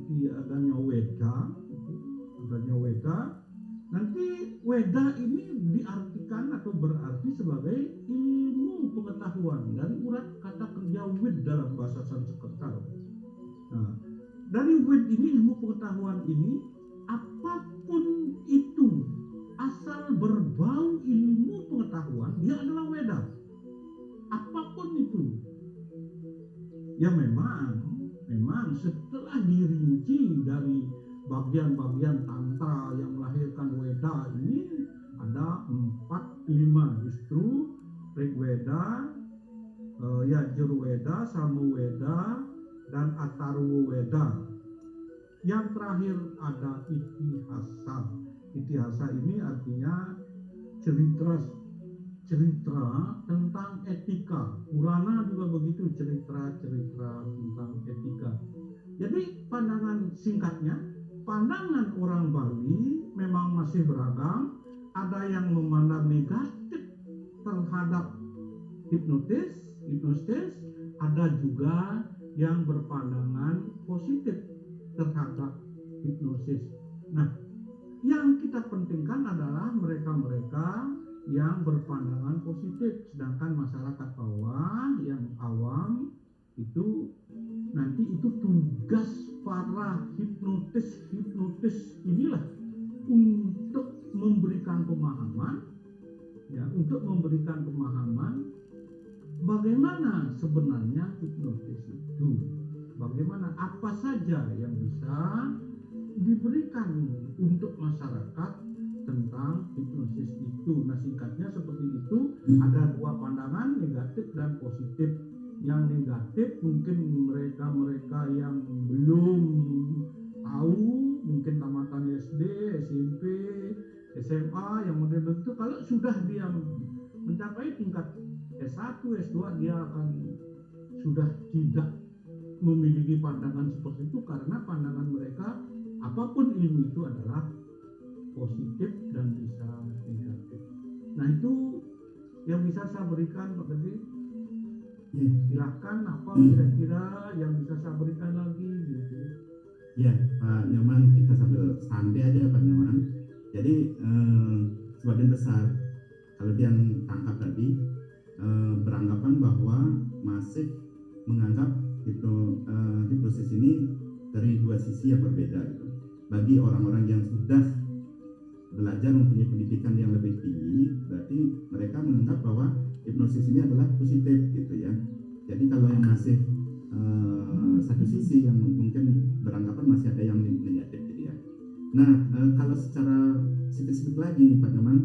nanti adanya weda, nanti weda ini diartikan atau berarti sebagai ilmu pengetahuan dari urat kata kerja wid dalam bahasa Sanskerta. Nah, dari wid ini, ilmu pengetahuan ini, apapun itu asal berbau ilmu pengetahuan, dia adalah weda. Apapun itu. Ya memang setelah dirinci dari bagian-bagian tantra yang melahirkan weda ini ada 4-5 justru Rigweda, Yajurweda, Samaweda, dan Atharwaweda. Yang terakhir ada Itihasa. Itihasa ini artinya cerita tentang etika. Purana juga begitu, cerita tentang etika. Jadi pandangan singkatnya, pandangan orang Bali memang masih beragam. Ada yang memandang negatif terhadap hipnotis, ada juga yang berpandangan positif terhadap hipnosis. Nah, yang kita pentingkan adalah mereka-mereka yang berpandangan positif, sedangkan masyarakat bawah yang awam itu nanti itu tugas para hipnotis inilah untuk memberikan pemahaman, bagaimana sebenarnya hipnotis itu, bagaimana apa saja yang bisa diberikan untuk masyarakat tentang hipnosis itu. Nah, singkatnya seperti itu. Ada dua pandangan, negatif dan positif. Yang negatif mungkin mereka yang belum tahu, mungkin tamatan SD, SMP, SMA yang model itu, kalau sudah dia mencapai tingkat S1, S2, dia akan sudah tidak memiliki pandangan seperti itu, karena pandangan mereka apapun ilmu itu adalah positif dan bisa negatif. Nah, itu yang bisa saya berikan, Pak Gede. Silakan apa kira-kira yang bisa saya berikan lagi gitu. Ya, Pak Nyoman, kita sambil santai aja Pak Nyoman. Jadi sebagian besar kalau yang tangkap tadi beranggapan bahwa masih menganggap hipnosis ini dari dua sisi yang berbeda gitu. Bagi orang-orang yang sudah belajar mempunyai pendidikan yang lebih tinggi, berarti mereka menganggap bahwa hipnosis ini adalah positif gitu ya. Jadi kalau yang masih satu sisi yang mungkin beranggapan masih ada yang negatif gitu ya. Nah, kalau secara spesifik lagi Pak Nyoman,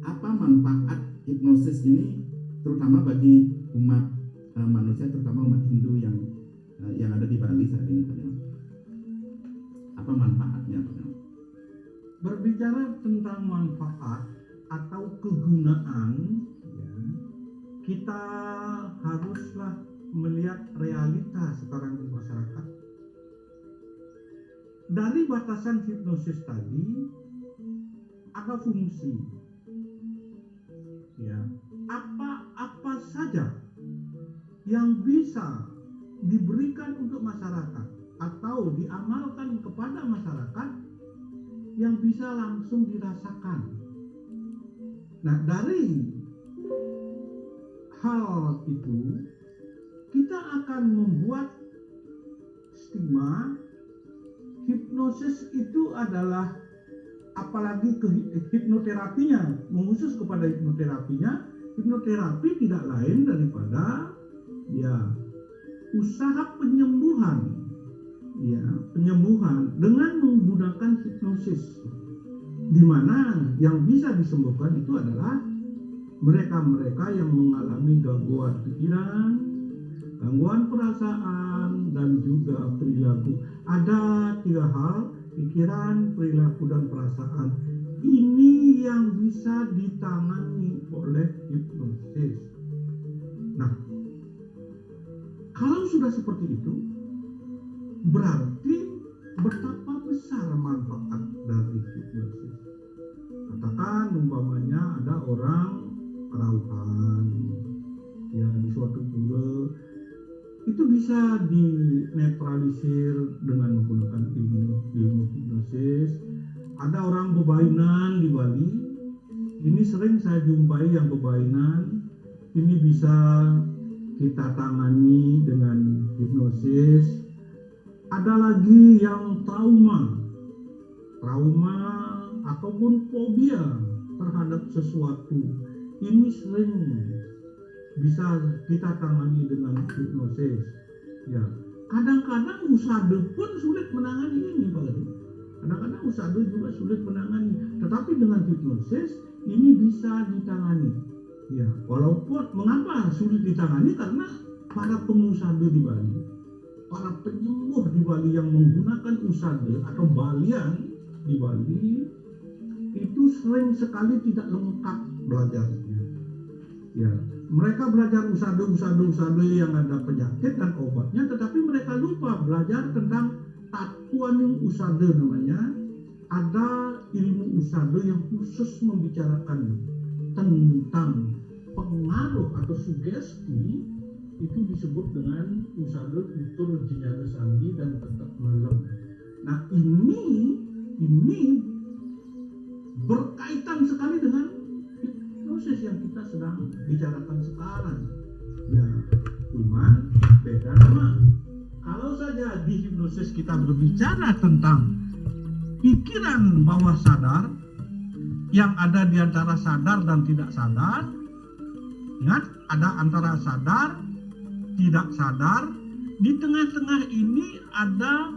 apa manfaat hipnosis ini terutama bagi umat manusia, terutama umat Hindu yang ada di Bali saat ini Pak Nyoman? Apa manfaatnya Pak Nyoman? Berbicara tentang manfaat atau kegunaan, ya, kita haruslah melihat realita sekarang di masyarakat. Dari batasan hipnosis tadi ada fungsi, ya, apa saja yang bisa diberikan untuk masyarakat atau diamalkan kepada masyarakat yang bisa langsung dirasakan. Nah, dari hal itu kita akan membuat stigma hipnosis itu adalah, apalagi ke hipnoterapinya, mengusus kepada hipnoterapinya. Hipnoterapi tidak lain daripada ya usaha penyembuhan, ya, penyembuhan dengan menggunakan hipnosis, di mana yang bisa disembuhkan itu adalah mereka-mereka yang mengalami gangguan pikiran, gangguan perasaan, dan juga perilaku. Ada 3 hal, pikiran, perilaku, dan perasaan. Ini yang bisa ditangani oleh hipnosis. Nah, kalau sudah seperti itu, berarti betapa besar manfaat dari hipnosis. Katakan umpamanya ada orang kerauhan, ya, di suatu pura, itu bisa netralisir dengan menggunakan ilmu hipnosis. Ada orang bebainan di Bali, ini sering saya jumpai yang bebainan, ini bisa kita tangani dengan hipnosis. Ada lagi yang trauma ataupun fobia terhadap sesuatu, ini sering bisa kita tangani dengan hipnosis. Ya, kadang-kadang usade pun sulit menangani ini, Pak Gede. Kadang-kadang usade juga sulit menangani, tetapi dengan hipnosis ini bisa ditangani. Ya, walaupun mengapa sulit ditangani, karena para pengusade di Bali, para penyembuh di Bali yang menggunakan usade atau balian di Bali itu sering sekali tidak lengkap belajarnya. Ya, mereka belajar usade yang ada penyakit dan obatnya, tetapi mereka lupa belajar tentang tatuaning usade namanya. Ada ilmu usade yang khusus membicarakan tentang pengaruh atau sugesti, itu disebut dengan usade tutur jenjana sandi dan tetap malam. Nah, ini berkaitan sekali dengan hipnosis yang kita sedang bicarakan sekarang. Ya, cuman beda nama. Kalau saja di hipnosis kita berbicara tentang pikiran bawah sadar yang ada di antara sadar dan tidak sadar, ingat ada antara sadar, tidak sadar, di tengah-tengah ini ada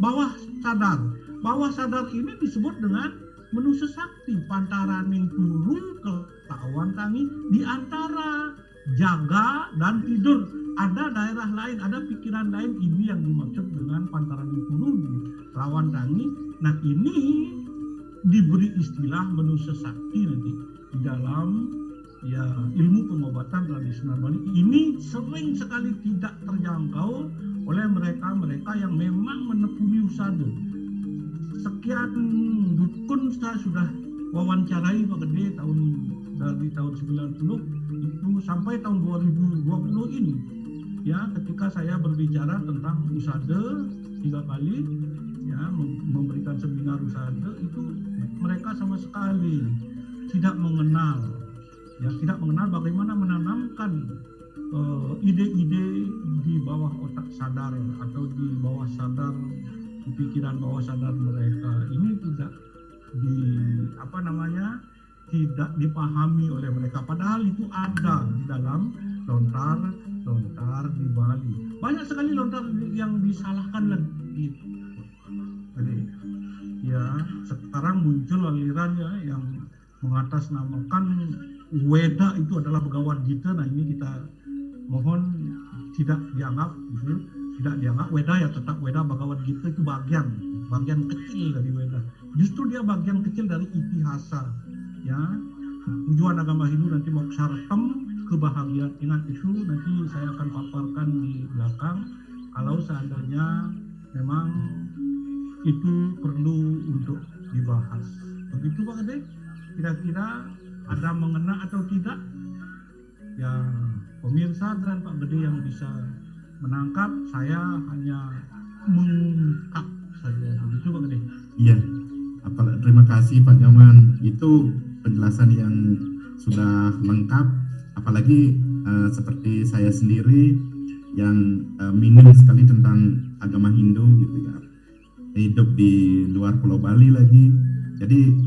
bawah sadar. Bawah sadar ini disebut dengan manusia sakti, pantaraning turu kelawan tangi di antara jaga dan tidur. Ada daerah lain, ada pikiran lain, ini yang dimaksud dengan pantaraning turu di lawan tangi. Nah, ini diberi istilah manusia sakti nanti di dalam ya ilmu pengobatan tradisional Bali. Ini sering sekali tidak terjangkau oleh mereka yang memang menekuni usade. Sekian dukun saya sudah wawancarai Pak Gede dari tahun 90 itu sampai tahun 2020 ini. Ya, ketika saya berbicara tentang usade 3 kali, ya, memberikan seminar usade, itu mereka sama sekali tidak mengenal bagaimana menanamkan ide-ide di bawah otak sadar atau di bawah sadar, di pikiran bawah sadar mereka. Ini tidak tidak dipahami oleh mereka, padahal itu ada di dalam lontar di Bali. Banyak sekali lontar yang disalahkan lagi. Jadi, ya, sekarang muncul aliran ya yang mengatasnamakan Weda itu adalah Bhagavad Gita. Nah, ini kita mohon tidak dianggap Weda, ya tetap Weda. Bhagavad Gita itu bagian kecil dari Weda. Justru dia bagian kecil dari itihasa. Ya, tujuan agama Hindu nanti mokshartam, kebahagiaan. Ingat itu, nanti saya akan paparkan di belakang kalau seandainya memang itu perlu untuk dibahas. Begitu Pak Gede, kira-kira ada mengena atau tidak? Ya, pemirsa dan Pak Gede yang bisa menangkap, saya hanya mengungkap saja. Begitu Pak Gede. Iya, terima kasih Pak Nyoman. Itu penjelasan yang sudah lengkap. Apalagi seperti saya sendiri yang minim sekali tentang agama Hindu gitu ya, hidup di luar Pulau Bali lagi. Jadi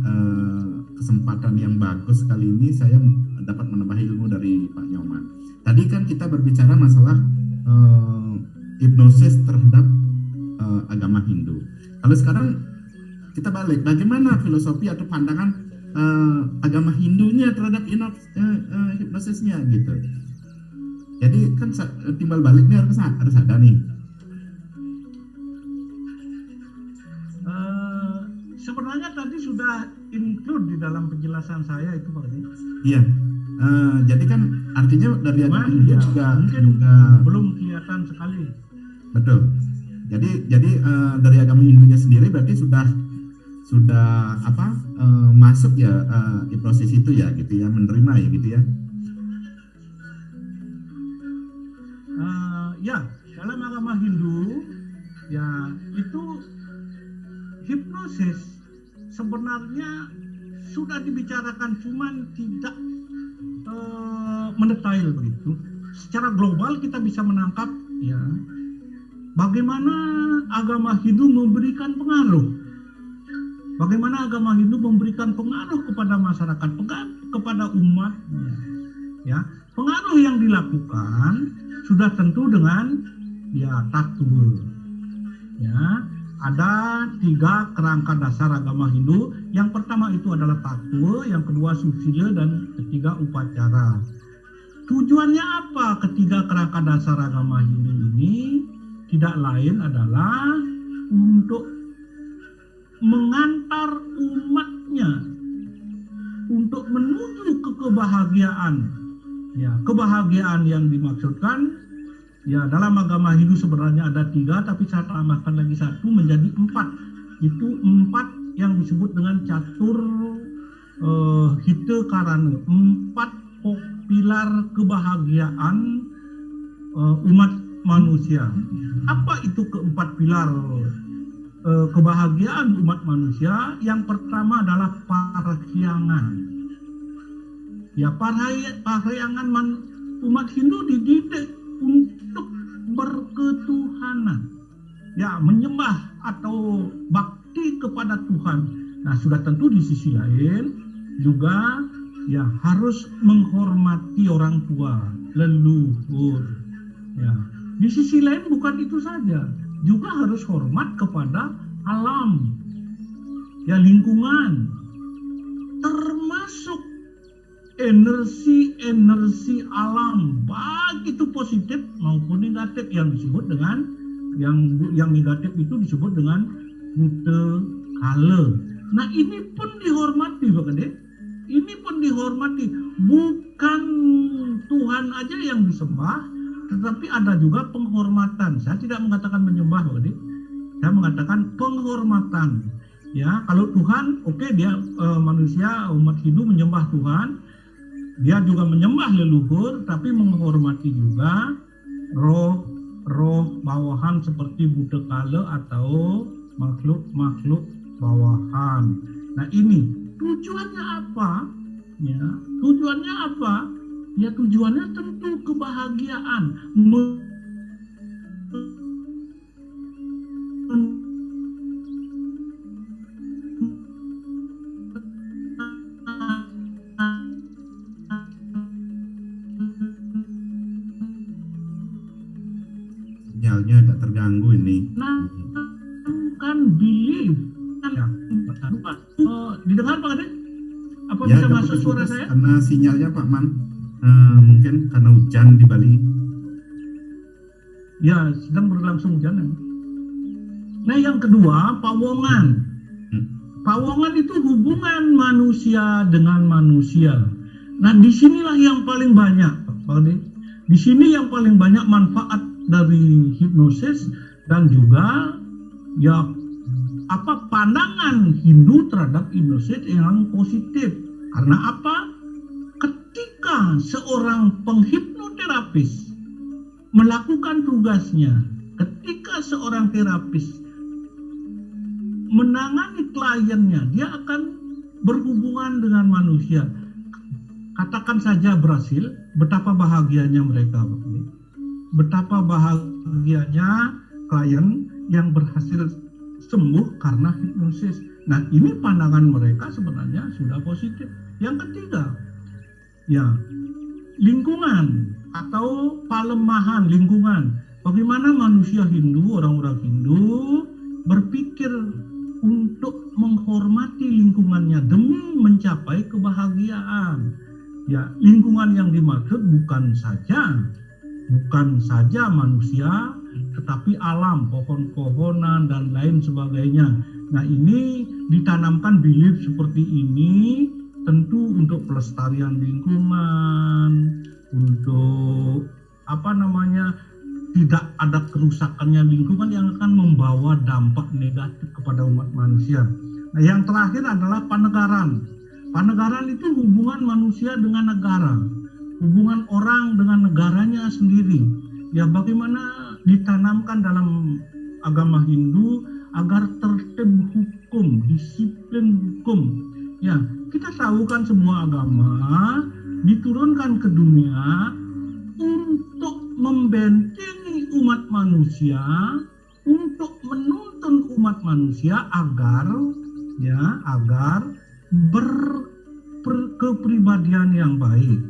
kesempatan yang bagus kali ini saya dapat menambah ilmu dari Pak Nyoman. Tadi kan kita berbicara masalah hipnosis terhadap agama Hindu. Kalau sekarang kita balik, bagaimana filosofi atau pandangan agama Hindunya terhadap hipnosisnya gitu. Jadi kan timbal baliknya harus ada nih. Sebenarnya tadi sudah include di dalam penjelasan saya itu Pak. Iya. Jadi kan artinya dari agama Hindu juga belum kelihatan sekali. Betul. Jadi dari agama Hindunya sendiri berarti sudah masuk ya hipnosis itu ya gitu ya, menerima ya gitu ya. Ya, dalam agama Hindu ya itu hipnosis sebenarnya sudah dibicarakan, cuman tidak mendetail begitu. Secara global kita bisa menangkap ya bagaimana agama Hindu memberikan pengaruh, bagaimana agama Hindu memberikan pengaruh kepada masyarakat, kepada umatnya. Ya, pengaruh yang dilakukan sudah tentu dengan ya tattoo. Ya, ada 3 kerangka dasar agama Hindu. Yang pertama itu adalah tattoo, yang kedua susila, dan ketiga upacara. Tujuannya apa ketiga kerangka dasar agama Hindu ini? Tidak lain adalah untuk mengantar umatnya untuk menuju ke kebahagiaan. Ya, kebahagiaan yang dimaksudkan ya dalam agama Hindu sebenarnya ada 3, tapi saya tambahkan lagi 1 menjadi 4. Itu 4 yang disebut dengan catur hita karana, 4 pilar kebahagiaan umat manusia. Apa itu keempat pilar kebahagiaan umat manusia? Yang pertama adalah parahyangan. Ya, parahyangan umat Hindu dididik untuk berketuhanan, ya menyembah atau bakti kepada Tuhan. Nah, sudah tentu di sisi lain juga ya harus menghormati orang tua, leluhur. Ya, di sisi lain bukan itu saja, juga harus hormat kepada alam, ya lingkungan, termasuk energi alam, baik itu positif maupun negatif, yang disebut dengan yang negatif itu disebut dengan buta kala. Nah, ini pun dihormati, Pak Kade. Ini pun dihormati. Bukan Tuhan aja yang disembah, tetapi ada juga penghormatan. Saya tidak mengatakan menyembah, Pak Kade. Saya mengatakan penghormatan. Ya, kalau Tuhan, oke, dia manusia, umat Hindu menyembah Tuhan. Dia juga menyembah leluhur, tapi menghormati juga roh bawahan seperti buta kala atau makhluk bawahan. Nah, ini tujuannya apa? Ya, tujuannya apa? Ya, tujuannya tentu kebahagiaan. Sinyalnya agak terganggu ini. Nah, kan belief. Didengar Pak Kade? Apa Ya, bisa masuk suara saya? Karena sinyalnya Pak Man, mungkin karena hujan di Bali. Ya, sedang berlangsung hujan. Nah, yang kedua, pawongan. Pawongan itu hubungan manusia dengan manusia. Nah, disinilah yang paling banyak, Pak Kade. Di sini yang paling banyak manfaat dari hipnosis dan juga ya apa pandangan Hindu terhadap hipnosis yang positif. Karena apa? Ketika seorang penghipnoterapis melakukan tugasnya, ketika seorang terapis menangani kliennya, dia akan berhubungan dengan manusia. Katakan saja berhasil, betapa bahagianya mereka. Betapa bahagianya klien yang berhasil sembuh karena hipnosis. Nah, ini pandangan mereka sebenarnya sudah positif. Yang ketiga, ya lingkungan atau pelemahan lingkungan. Bagaimana manusia Hindu, orang-orang Hindu berpikir untuk menghormati lingkungannya demi mencapai kebahagiaan. Ya, lingkungan yang dimaksud bukan saja manusia, tetapi alam, pohon-pohonan dan lain sebagainya. Nah, ini ditanamkan belief seperti ini tentu untuk pelestarian lingkungan, untuk tidak ada kerusakannya lingkungan yang akan membawa dampak negatif kepada umat manusia. Nah, yang terakhir adalah panegaran. Panegaran itu hubungan manusia dengan negara, hubungan orang dengan negaranya sendiri. ya bagaimana ditanamkan dalam agama Hindu agar tertib hukum, disiplin hukum. Ya, kita tahu kan semua agama diturunkan ke dunia untuk membentengi umat manusia, untuk menuntun umat manusia agar berkepribadian yang baik,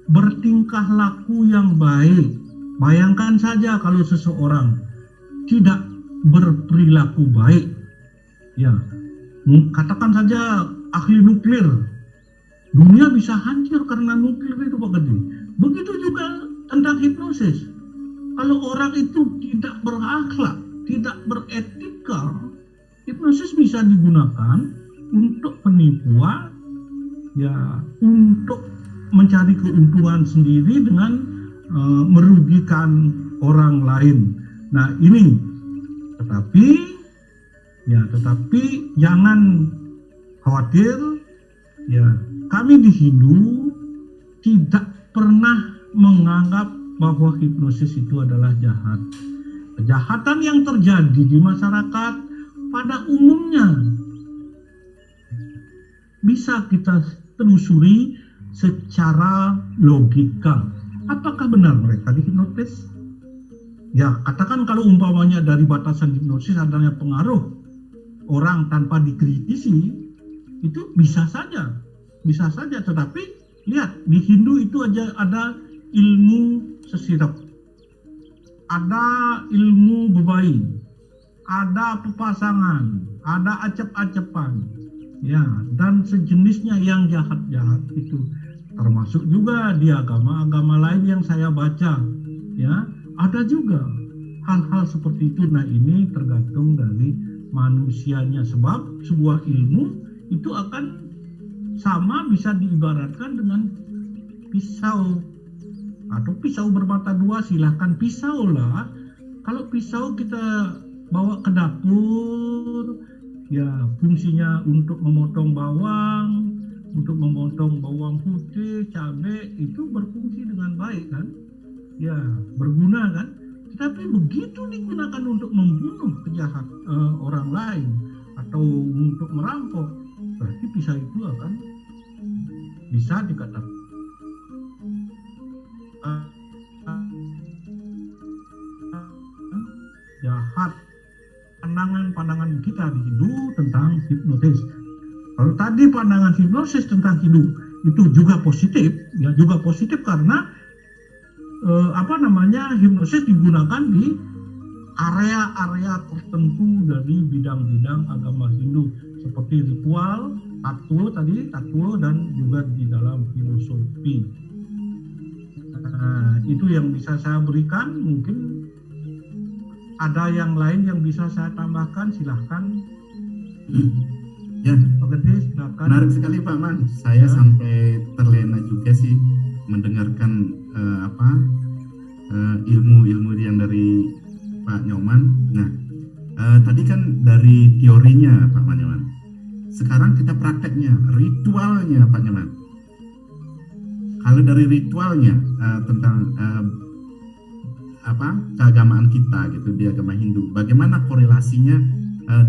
bertingkah laku yang baik. Bayangkan saja kalau seseorang tidak berperilaku baik, ya, katakan saja ahli nuklir, dunia bisa hancur karena nuklir itu, Pak Gede. Begitu juga tentang hipnosis. Kalau orang itu tidak berakhlak, tidak beretika, hipnosis bisa digunakan untuk penipuan, ya, untuk mencari keuntungan sendiri dengan merugikan orang lain. Nah ini, tetapi jangan khawatir, ya, kami di Hindu tidak pernah menganggap bahwa hipnosis itu adalah jahat. Kejahatan yang terjadi di masyarakat pada umumnya bisa kita telusuri secara logika. Apakah benar mereka dihipnotis? Ya, katakan kalau umpamanya dari batasan hipnosis adanya pengaruh orang tanpa dikritisi, itu bisa saja. Tetapi lihat, di Hindu itu aja ada ilmu sesirap, ada ilmu bebayi, ada pepasangan, ada acep-acepan, ya, dan sejenisnya yang jahat-jahat itu. Termasuk juga di agama-agama lain yang saya baca, ya, ada juga hal-hal seperti itu. Nah ini tergantung dari manusianya, sebab sebuah ilmu itu akan sama bisa diibaratkan dengan pisau atau pisau bermata dua. Silahkan pisau lah. Kalau pisau kita bawa ke dapur, ya fungsinya untuk memotong bawang, untuk memotong bawang putih, cabai, itu berfungsi dengan baik kan, ya, berguna kan. Tetapi begitu digunakan untuk membunuh orang lain atau untuk merampok, berarti pisau itu akan bisa dikatakan jahat. Pandangan kita di Hindu tentang hipnotis. Kalau tadi pandangan hipnosis tentang Hindu itu juga positif, ya, juga positif karena hipnosis digunakan di area-area tertentu dari bidang-bidang agama Hindu seperti ritual, tattoo dan juga di dalam filosofi. Itu yang bisa saya berikan. Mungkin ada yang lain yang bisa saya tambahkan, silahkan. Ya, silakan. Menarik sekali Pak Man. Saya sampai terlena juga sih mendengarkan ilmu-ilmu yang dari Pak Nyoman. Nah, tadi kan dari teorinya Pak Nyoman. Sekarang kita prakteknya, ritualnya Pak Nyoman. Kalau dari ritualnya tentang keagamaan kita gitu di agama Hindu, bagaimana korelasinya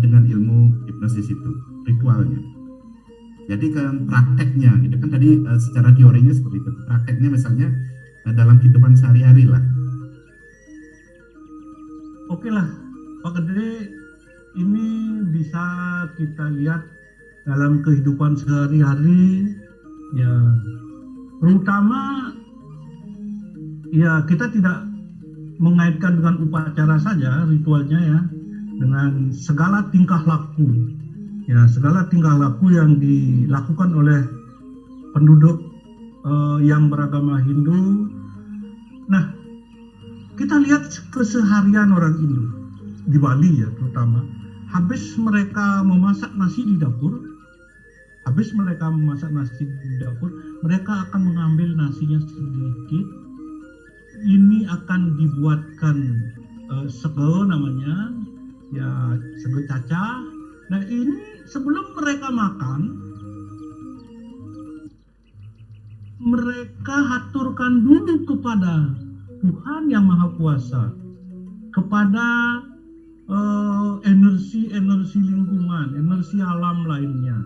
dengan ilmu hipnosis itu, ritualnya? Jadi kan prakteknya gitu kan tadi secara teorinya seperti itu, prakteknya misalnya dalam kehidupan sehari-hari lah. Oke lah Pak Gede, ini bisa kita lihat dalam kehidupan sehari-hari, ya, terutama ya kita tidak mengaitkan dengan upacara saja ritualnya, ya, dengan segala tingkah laku, ya, segala tingkah laku yang dilakukan oleh penduduk yang beragama Hindu. Nah, kita lihat keseharian orang Hindu di Bali, ya, terutama habis mereka memasak nasi di dapur, mereka akan mengambil nasinya sedikit. Ini akan dibuatkan sego namanya, ya, sego cacah. Nah ini sebelum mereka makan, mereka haturkan dulu kepada Tuhan yang Maha Kuasa, kepada energi-energi lingkungan, energi alam lainnya.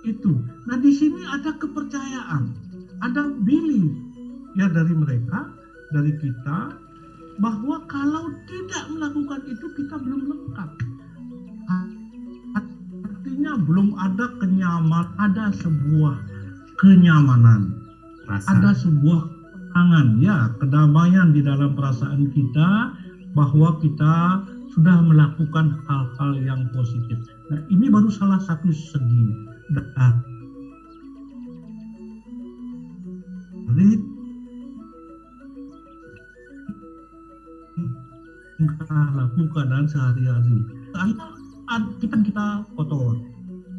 Itu. Nah, di sini ada kepercayaan, ada belief ya dari mereka, dari kita, bahwa kalau tidak melakukan itu kita belum lengkap. Artinya belum ada kenyamanan, ada sebuah kenyamanan, ada sebuah ketenangan, ya, kedamaian di dalam perasaan kita bahwa kita sudah melakukan hal-hal yang positif. Nah, ini baru salah satu segi dari kita lakukan dan sehari-hari. Kita kotor.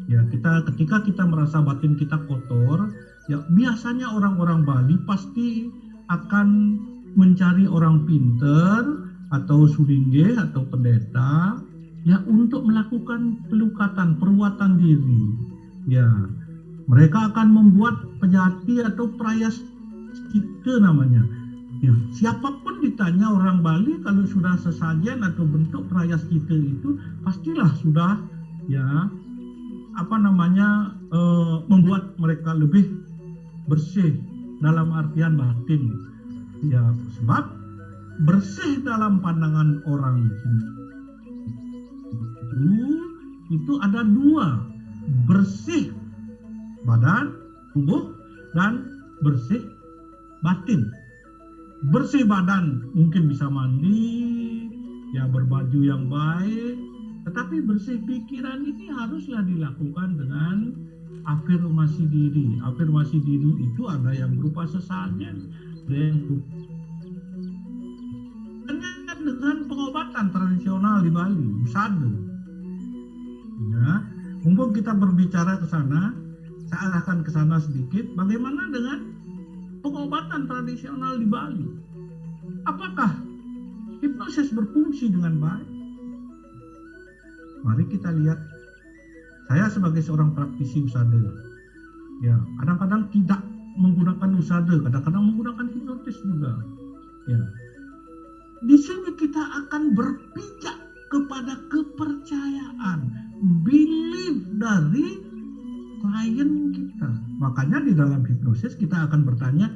Ya, ketika kita merasa batin kita kotor, ya biasanya orang-orang Bali pasti akan mencari orang pinter atau suringge atau pendeta ya untuk melakukan pelukatan, perawatan diri. Ya, mereka akan membuat pejati atau prayaschita namanya. Ya, siapapun ditanya orang Bali kalau sudah sesajen atau bentuk prayaschita itu pastilah sudah ya membuat mereka lebih bersih dalam artian batin. Ya, sebab bersih dalam pandangan orang itu ada dua, bersih badan, tubuh, dan bersih batin. Bersih badan mungkin bisa mandi, ya berbaju yang baik, tetapi bersih pikiran ini haruslah dilakukan dengan afirmasi diri. Afirmasi diri itu ada yang berupa sesajen, ada yang dengan pengobatan tradisional di Bali, usada. Ya, mumpung kita berbicara ke sana, saya arahkan ke sana sedikit. Bagaimana dengan pengobatan tradisional di Bali? Apakah hipnosis berfungsi dengan baik? Mari kita lihat. Saya sebagai seorang praktisi usada, ya kadang-kadang tidak menggunakan usada, kadang-kadang menggunakan hipnotis juga. Ya, di sini kita akan berpijak kepada kepercayaan, belief dari klien kita. Makanya di dalam hipnosis kita akan bertanya,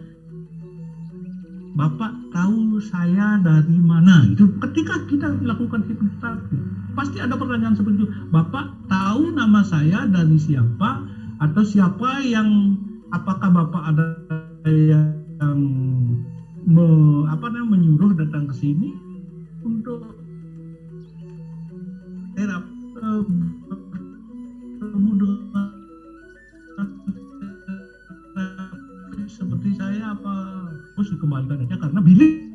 Bapak tahu saya dari mana? Itu ketika kita melakukan hipnosis, pasti ada pertanyaan seperti itu. Bapak tahu nama saya dari siapa? Atau siapa yang, apakah Bapak ada yang menyuruh datang ke sini untuk bertemu dengan seperti saya, apa harus dikembalikan aja karena belief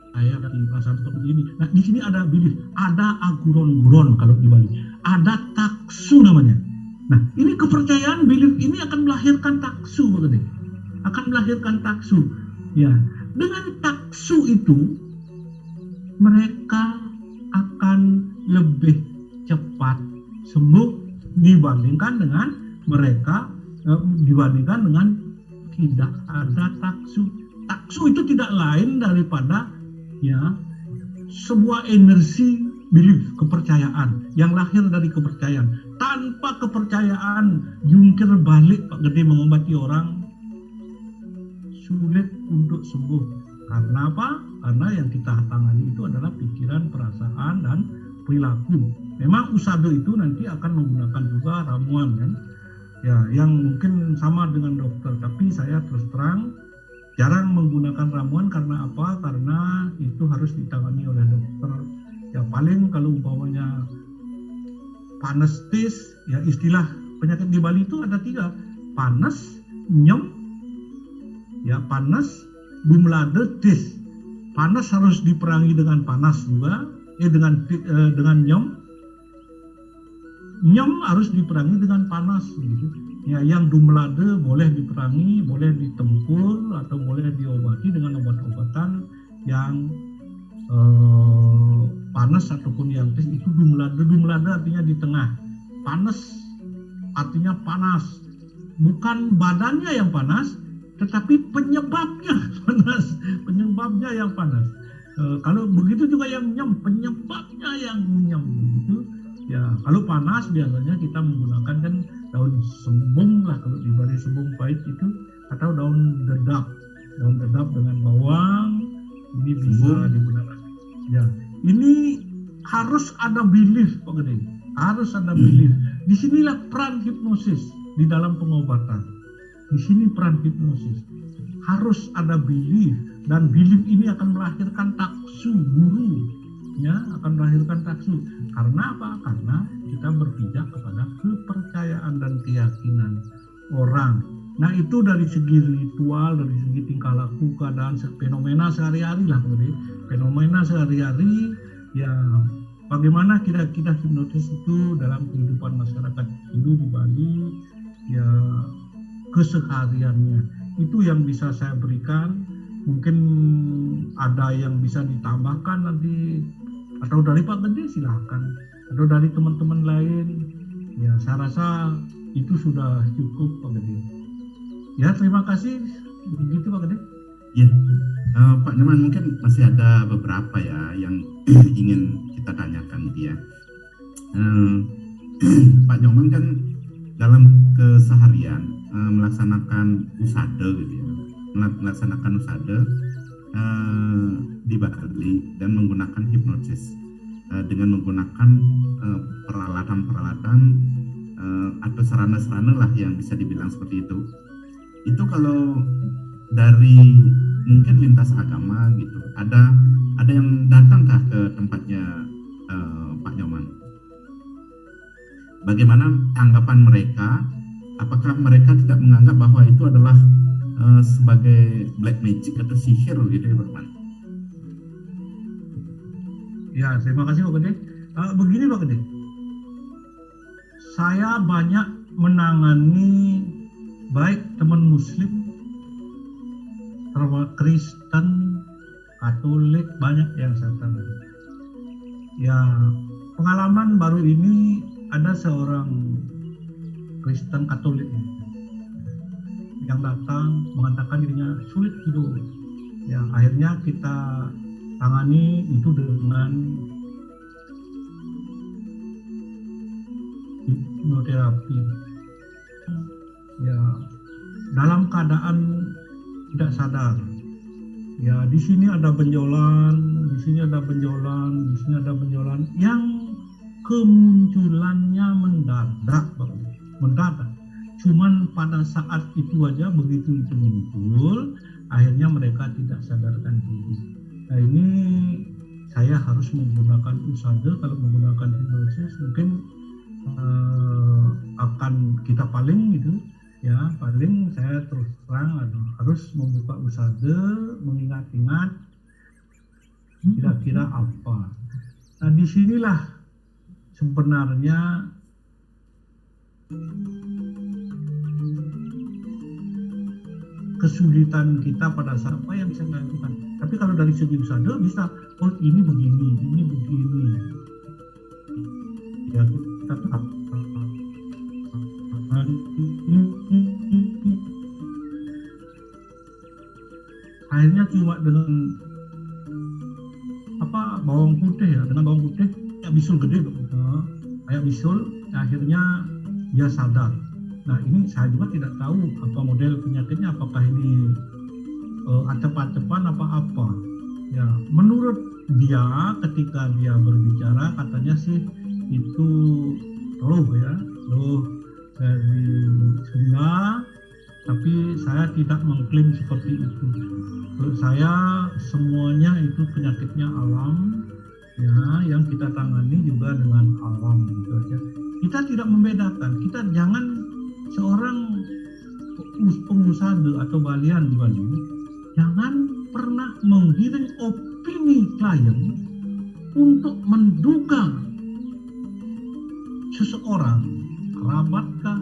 saya dari perasaan seperti ini. Nah, di sini ada belief, ada aguron-guron kalau di Bali, ada taksu namanya. Nah, ini kepercayaan belief ini akan melahirkan taksu, begini. Akan melahirkan taksu. Ya, dengan taksu itu mereka akan lebih cepat sembuh dibandingkan dengan tidak ada taksu. Taksu itu tidak lain daripada ya sebuah energi belief, kepercayaan yang lahir dari kepercayaan. Tanpa kepercayaan jungkir balik Pak Gede mengobati orang sulit untuk sembuh. Karena apa? Karena yang kita tangani itu adalah pikiran, perasaan, dan perilaku. Memang usada itu nanti akan menggunakan juga ramuan kan, ya yang mungkin sama dengan dokter. Tapi saya terus terang jarang menggunakan ramuan. Karena apa? Karena itu harus ditangani oleh dokter. Ya paling kalau umpamanya panestis, ya istilah penyakit di Bali itu ada 3, panas, nyem, ya panas, dumlade, tis. Panas harus diperangi dengan panas juga, dengan nyem. Nyem harus diperangi dengan panas gitu. Ya, yang dumlade boleh diperangi, boleh ditempur atau boleh diobati dengan obat-obatan yang panas ataupun yang tis. Itu dumlade. Dumlade artinya di tengah. Panas artinya panas. Bukan badannya yang panas, tetapi penyebabnya panas. Penyebabnya yang panas. Kalau begitu juga yang nyem, penyebabnya yang nyem. Gitu. Ya, kalau panas biasanya kita menggunakan kan daun sembung lah, kalau di Bali sembung pahit itu, atau daun dedap. Daun dedap dengan bawang, ini bisa digunakan. Ya, ini harus ada belief, Pak Gede. Harus ada belief. Disinilah peran hipnosis di dalam pengobatan. Di sini peran hipnosis. Harus ada belief, dan belief ini akan melahirkan taksu guru, ya, akan melahirkan taksu. Karena apa? Karena kita berpijak kepada kepercayaan dan keyakinan orang. Nah, itu dari segi ritual, dari segi tingkah laku, keadaan, fenomena sehari-hari lah, fenomena sehari-hari, ya. Bagaimana kita hipnotis itu dalam kehidupan masyarakat Hindu di Bali, ya, kesehariannya. Itu yang bisa saya berikan. Mungkin ada yang bisa ditambahkan nanti, atau dari Pak Gede silahkan, atau dari teman-teman lain. Ya, saya rasa itu sudah cukup, Pak Gede. Ya, terima kasih. Begitu, Pak Gede. Ya, Pak Nyoman, mungkin masih ada beberapa ya yang ingin kita tanyakan gitu ya. Pak Nyoman kan dalam keseharian melaksanakan usada gitu ya, melaksanakan usada di Bali dan menggunakan hipnosis dengan menggunakan peralatan-peralatan atau sarana-sarana lah yang bisa dibilang seperti itu. Itu kalau dari mungkin lintas agama gitu, ada yang datangkah ke tempatnya Pak Nyoman? Bagaimana tanggapan mereka? Apakah mereka tidak menganggap bahwa itu adalah sebagai black magic atau sihir gitu ya, Pak Nyoman? Ya, terima kasih Pak Gede. Begini Pak Gede, saya banyak menangani baik teman Muslim, Kristen, Katolik, banyak yang saya tangani. Ya, pengalaman baru ini ada seorang Kristen Katolik yang datang mengatakan dirinya sulit tidur. Ya, akhirnya kita tangani itu dengan hipnoterapi. Ya, dalam keadaan tidak sadar. Ya, di sini ada benjolan, di sini ada benjolan, di sini ada benjolan yang kemunculannya mendadak. Cuman pada saat itu aja, begitu itu muncul, akhirnya mereka tidak sadarkan diri. Nah, ini saya harus menggunakan usada. Kalau menggunakan hipnosis mungkin akan kita paling gitu ya, paling saya terus terang harus membuka usada, mengingat-ingat kira-kira apa. Nah, disinilah sebenarnya kesulitan kita pada saat apa yang saya lakukan. Tapi kalau dari segi usada bisa, oh ini begini, ini begini. Ya, kita tetap akhirnya cuma dengan bawang putih ya, dengan bawang putih kayak bisul gede kayak bisul, akhirnya dia sadar. Nah, ini saya juga tidak tahu apa model penyakitnya, apakah ini acep-acepan apa-apa. Ya, menurut dia ketika dia berbicara katanya sih itu roh dari Sunda, tapi saya tidak mengklaim seperti itu. Menurut saya semuanya itu penyakitnya alam, ya, yang kita tangani juga dengan alam gitu aja. Kita tidak membedakan. Kita jangan seorang pengusaha atau balian di Bali, jangan pernah menggiring opini klien untuk menduga seseorang, kerabatkah,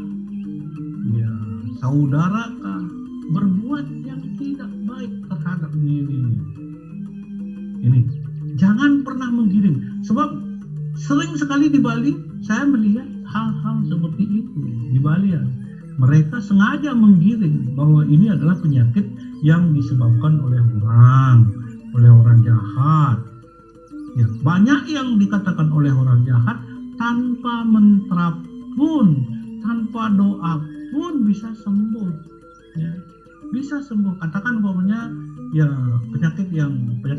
ya, saudarakah, berbuat yang tidak baik terhadap dirinya. Ini jangan pernah menggiring, sebab sering sekali di Bali saya melihat hal-hal seperti itu di Bali ya. Mereka sengaja menggiring bahwa ini adalah penyakit yang disebabkan oleh orang jahat. Ya, banyak yang dikatakan oleh orang jahat tanpa mantra pun, tanpa doa pun bisa sembuh. Ya, bisa sembuh. Katakan umpamanya ya penyakit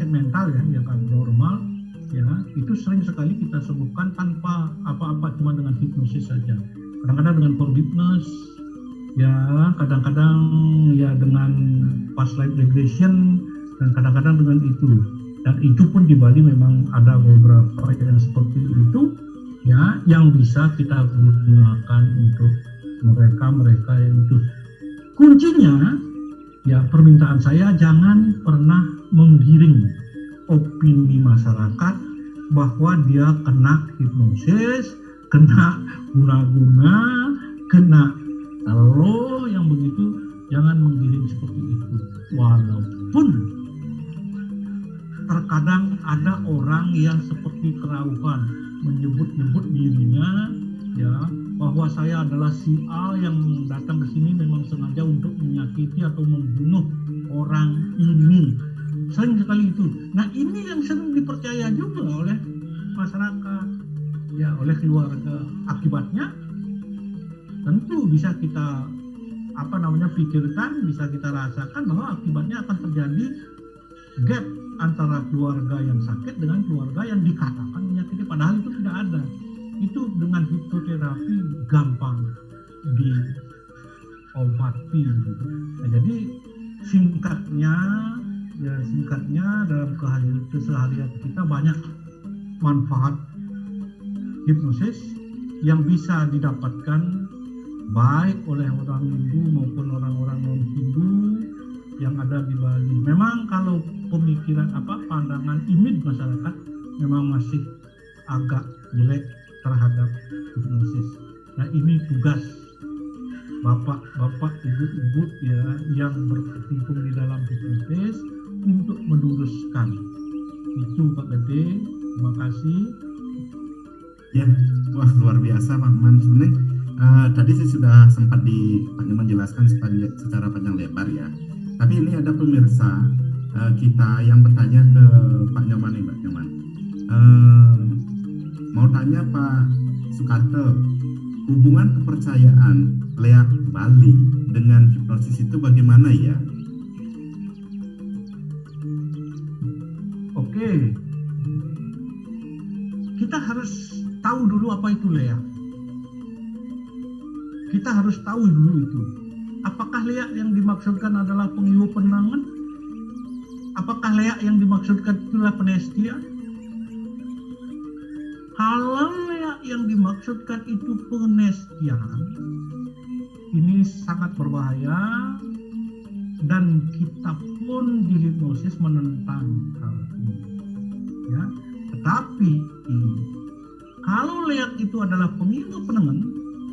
mental ya yang abnormal ya, itu sering sekali kita sembuhkan tanpa apa-apa, cuma dengan hipnosis saja. Kadang-kadang dengan forgiveness, ya kadang-kadang ya dengan past life regression, dan kadang-kadang dengan itu. Dan itu pun di Bali memang ada beberapa yang seperti itu ya, yang bisa kita gunakan untuk mereka yang itu. Kuncinya ya, permintaan saya jangan pernah menggiring opini masyarakat bahwa dia kena hipnosis, kena guna-guna, kena lo yang begitu. Jangan menggiring seperti itu. Walaupun terkadang ada orang yang seperti kerauhan menyebut-nyebut dirinya ya bahwa saya adalah si A yang datang ke sini memang sengaja untuk menyakiti atau membunuh orang ini. Sering sekali itu. Nah, ini yang sering dipercaya juga oleh masyarakat ya, oleh keluarga. Akibatnya tentu bisa kita pikirkan, bisa kita rasakan bahwa akibatnya akan terjadi gap antara keluarga yang sakit dengan keluarga yang dikatakan menyakiti, padahal itu tidak ada. Itu dengan hipnoterapi gampang diobati gitu. Nah, jadi singkatnya dalam keseharian kita banyak manfaat hipnosis yang bisa didapatkan baik oleh orang Hindu maupun orang-orang non-Hindu yang ada di Bali. Memang kalau pemikiran pandangan image masyarakat memang masih agak jelek terhadap hipnosis. Nah, ini tugas bapak-bapak, ibu-ibu ya yang berkecimpung di dalam hipnosis untuk meluruskan itu, Pak Gede. Terima kasih. Ya, wah luar biasa Pak Man. Sebenarnya tadi saya sudah sempat menjelaskan secara panjang lebar ya. Tapi ini ada pemirsa kita yang bertanya ke Pak Nyoman nih, Pak Nyoman. Mau tanya Pak Sukarto, hubungan kepercayaan Leak Bali dengan hipnosis itu bagaimana ya? Oke, kita harus tahu dulu apa itu leak. Kita harus tahu dulu itu. Apakah leak yang dimaksudkan adalah pengiwu penangan? Apakah leak yang dimaksudkan itulah penestia? Kalau leak yang dimaksudkan itu penestiaan, ini sangat berbahaya, dan kita pun di hipnosis menentang hal ini. Ya, tetapi kalau leak itu adalah pengiwu penangan,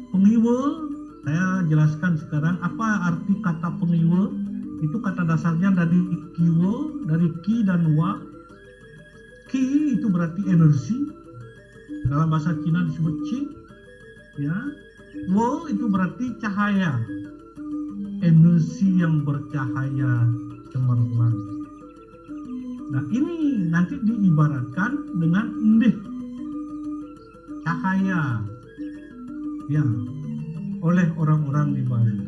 pengiwu, saya jelaskan sekarang apa arti kata pengiwu. Itu kata dasarnya dari kiwo, dari ki dan wa. Ki itu berarti energi, dalam bahasa Cina disebut qi, ya. Wo itu berarti cahaya, energi yang bercahaya cemerlang. Nah, ini nanti diibaratkan dengan ndih, cahaya ya, oleh orang-orang di Bali.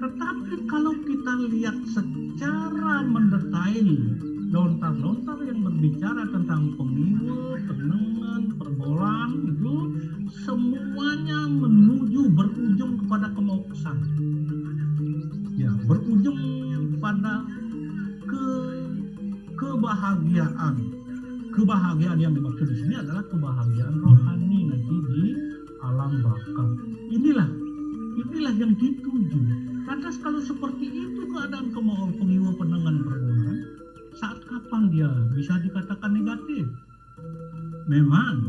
Tetapi kalau kita lihat secara mendetail lontar-lontar yang berbicara tentang pengiwu, penengan, perbolan, itu semuanya berujung kepada kemoksan. Ya, berujung pada kebahagiaan. Kebahagiaan yang dimaksud di sini adalah kebahagiaan rohani nanti di alam baka. Inilah yang dituju. Lantas kalau seperti itu keadaan kemauan pengiwu penengan perbolan, saat kapan dia bisa dikatakan negatif? Memang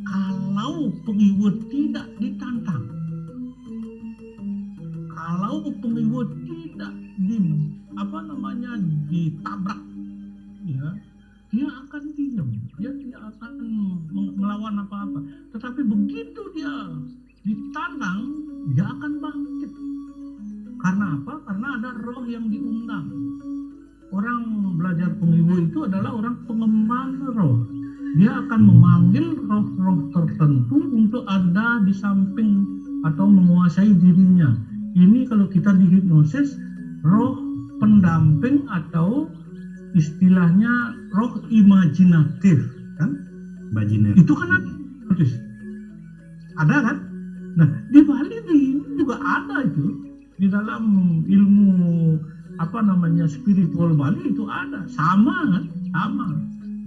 kalau pengiwu tidak ditantang, kalau pengiwu tidak ditabrak, ya, dia akan diam, dia tidak akan melawan apa-apa. Tetapi begitu dia ditanam, dia akan bangkit. Karena apa? Karena ada roh yang diundang. Orang belajar pengiwu itu adalah orang pengemban roh. Dia akan memanggil roh-roh tertentu untuk ada di samping atau menguasai dirinya. Ini kalau kita di hipnosis, roh pendamping atau istilahnya roh imajinatif, kan? Imajiner. Itu kan ada kan? Nah, di Bali ini juga ada itu. Di dalam ilmu spiritual Bali itu ada, sama kan? Sama.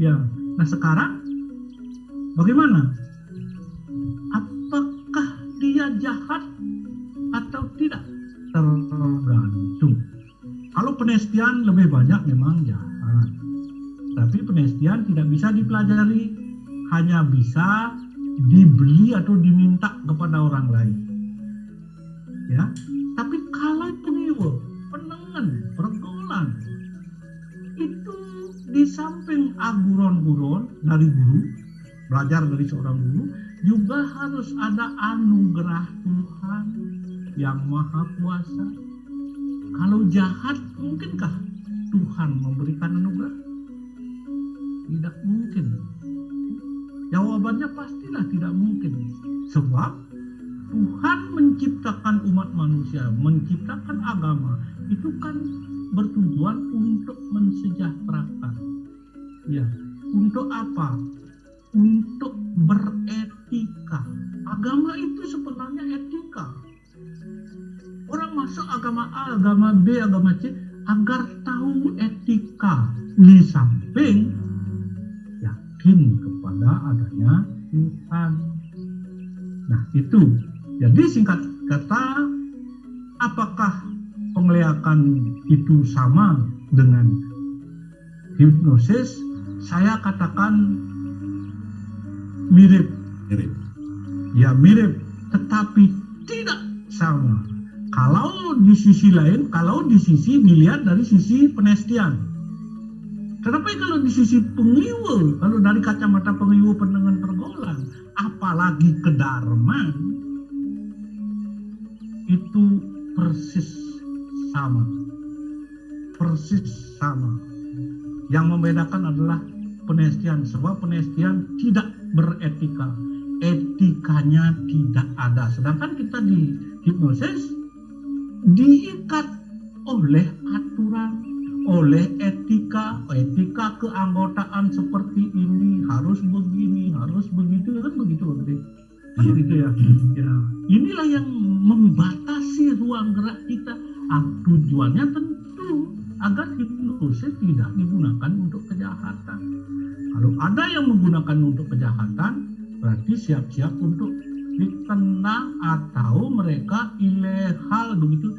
Ya. Nah, sekarang bagaimana? Apakah dia jahat atau tidak? Tergantung. Kalau penestian lebih banyak memang jahat. Tapi penestian tidak bisa dipelajari, hanya bisa dibeli atau diminta kepada orang lain. Ya. Tapi kalau pengiwu, penengen, pergaulan, itu di samping aguron-guron dari guru, belajar dari seorang guru, juga harus ada anugerah Tuhan yang Maha Kuasa. Kalau jahat, mungkinkah Tuhan memberikan anugerah? Tidak mungkin. Jawabannya pastilah tidak mungkin. Sebab Tuhan menciptakan umat manusia, menciptakan agama, itu kan bertujuan untuk mensejahterakan. Ya, untuk apa? Untuk beretika. Agama itu sebenarnya etika. Orang masuk agama A, agama B, agama C agar tahu etika, di samping yakin kepada adanya Tuhan. Nah, itu. Jadi singkat kata, apakah penglihatan itu sama dengan hipnosis? Saya katakan mirip. Ya, mirip, tetapi tidak sama. Kalau di sisi lain, kalau di sisi dilihat dari sisi penestian. Tetapi kalau di sisi pengiwu, kalau dari kacamata pengiwu penengen pergaulan, apalagi kedarman, itu persis sama. Persis sama. Yang membedakan adalah penestian, sebab penestian tidak beretika. Etikanya tidak ada. Sedangkan kita di hipnosis diikat oleh aturan, oleh etika keanggotaan seperti ini, harus begini, harus begitu, kan begitu Pak Gede? Kan begitu ya. Ya. Inilah yang membatasi ruang gerak kita. Tujuannya tentu agar hipnosis tidak digunakan untuk kejahatan. Kalau ada yang menggunakan untuk kejahatan, berarti siap-siap untuk ditendang atau mereka ilegal begitu.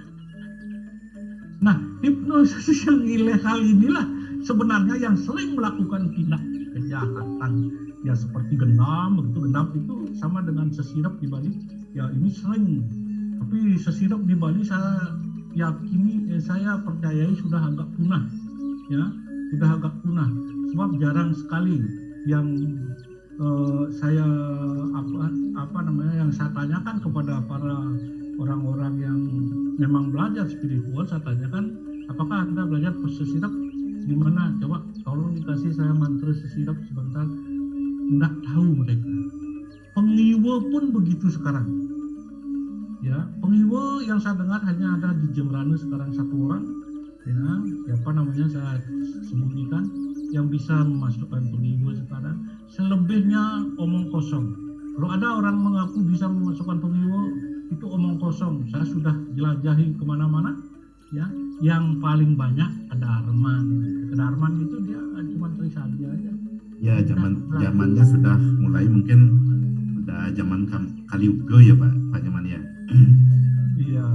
Nah, hipnosis yang ilegal inilah sebenarnya yang sering melakukan tindak kejahatan. Ya seperti gendam, begitu. Gendam itu sama dengan sesirap di Bali. Ya ini sering. Tapi sesirap di Bali saya yakini, saya percayai sudah agak punah. Ya, sudah agak punah. Sebab jarang sekali yang saya yang saya tanyakan kepada para orang-orang yang memang belajar spiritual, saya tanyakan, apakah Anda belajar sesirap di mana? Coba tolong dikasih saya mantra sesirap sebentar. Enggak tahu mereka. Pengiwu pun begitu sekarang. Ya, pengiwu yang saya dengar hanya ada di Jembrana sekarang satu orang. Ya, siapa namanya saya sembunyikan, yang bisa memasukkan pengiwu sekarang. Selebihnya omong kosong. Kalau ada orang mengaku bisa memasukkan pengiwu, itu omong kosong. Saya sudah jelajahi kemana-mana. Ya, yang paling banyak kedarman. Kedarman itu dia cuma trisadi aja. Ya, zamannya sudah mulai mungkin udah zaman Kaliuga ya Pak Nyoman ya. Iya.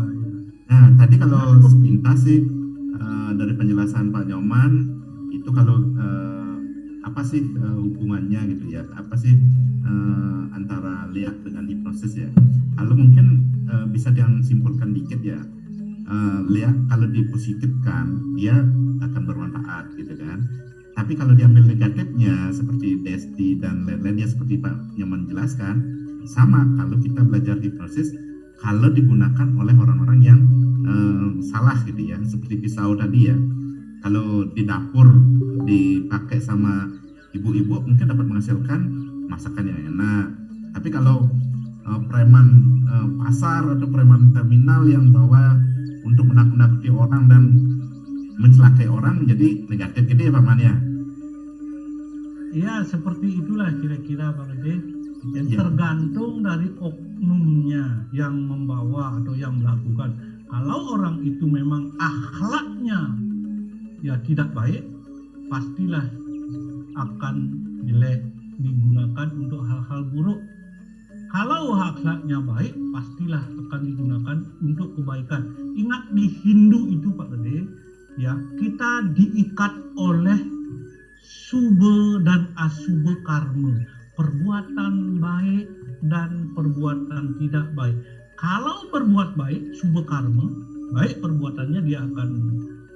Nah, tadi kalau sepintas sih dari penjelasan Pak Nyoman itu kalau apa sih hubungannya gitu ya? Apa sih antara lihat dengan hipnosis ya? Kalau mungkin bisa disimpulkan dikit ya. Lihat kalau dipositifkan dia akan bermanfaat gitu kan. Tapi kalau diambil negatifnya seperti Desti dan lain-lainnya seperti Pak Nyoman jelaskan, sama kalau kita belajar hipnosis kalau digunakan oleh orang-orang yang salah gitu ya, seperti pisau tadi ya. Kalau di dapur dipakai sama ibu-ibu mungkin dapat menghasilkan masakan yang enak. Tapi kalau preman pasar atau preman terminal yang bawa untuk menakut-nakuti orang dan mencelakai orang menjadi negatif gitu ya Pak Man ya? Ya seperti itulah kira-kira Pak Gede. Dan Ya. tergantung dari oknumnya yang membawa atau yang melakukan. Kalau orang itu memang akhlaknya ya tidak baik, pastilah akan jelek, digunakan untuk hal-hal buruk. Kalau akhlaknya baik, pastilah akan digunakan untuk kebaikan. Ingat di Hindu itu Pak Gede, ya kita diikat oleh subha dan asubha karma, perbuatan baik dan perbuatan tidak baik. Kalau berbuat baik, subha karma, baik perbuatannya dia akan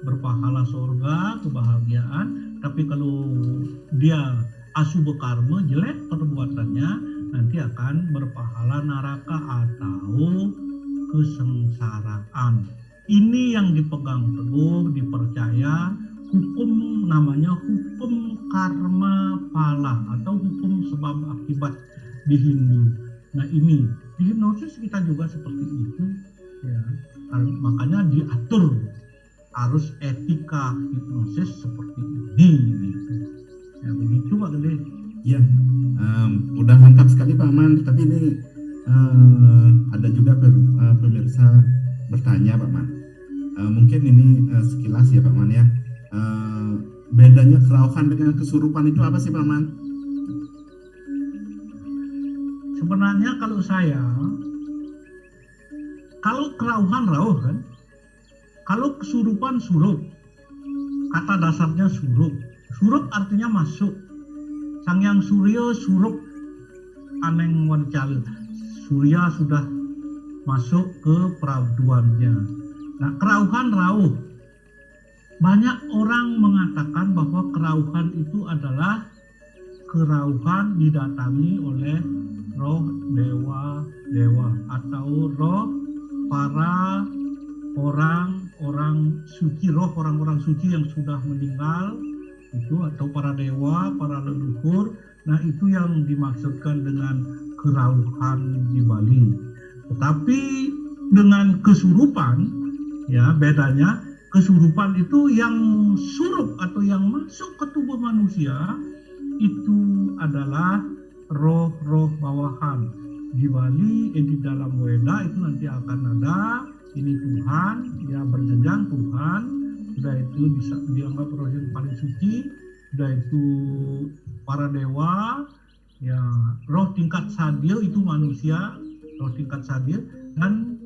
berpahala surga, kebahagiaan. Tapi kalau dia asubha karma, jelek perbuatannya, nanti akan berpahala neraka atau kesengsaraan. Ini yang dipegang teguh, dipercaya, hukum namanya hukum karma pala atau hukum sebab akibat di Hindu. Nah ini di hipnosis kita juga seperti itu ya. Makanya diatur harus etika hipnosis seperti ini gitu. Ya begitu Pak Gede. Ya, udah lengkap sekali Pak Man. Tapi ini ada juga pemirsa bertanya Pak Man. Mungkin ini sekilas ya Pak Man ya. Bedanya kerauhan dengan kesurupan itu apa sih Pak Man? Sebenarnya kalau saya, kalau kerauhan rauh kan, kalau kesurupan surup, kata dasarnya surup. Surup artinya masuk. Sangyang Surya surup aneng wancala. Surya sudah masuk ke peraduannya. Nah, kerauhan rauh. Banyak orang mengatakan bahwa kerauhan itu adalah kerauhan didatangi oleh roh dewa-dewa atau roh para orang-orang suci, roh orang-orang suci yang sudah meninggal itu, atau para dewa, para leluhur. Nah itu yang dimaksudkan dengan kerauhan di Bali. Tetapi dengan kesurupan ya bedanya, kesurupan itu yang surup atau yang masuk ke tubuh manusia itu adalah roh-roh bawahan. Di Bali, di dalam Weda itu nanti akan ada ini Tuhan, ya berjenjang Tuhan, sudah itu bisa dianggap roh yang paling suci, sudah itu para dewa, ya roh tingkat sadil itu manusia, roh tingkat sadil, dan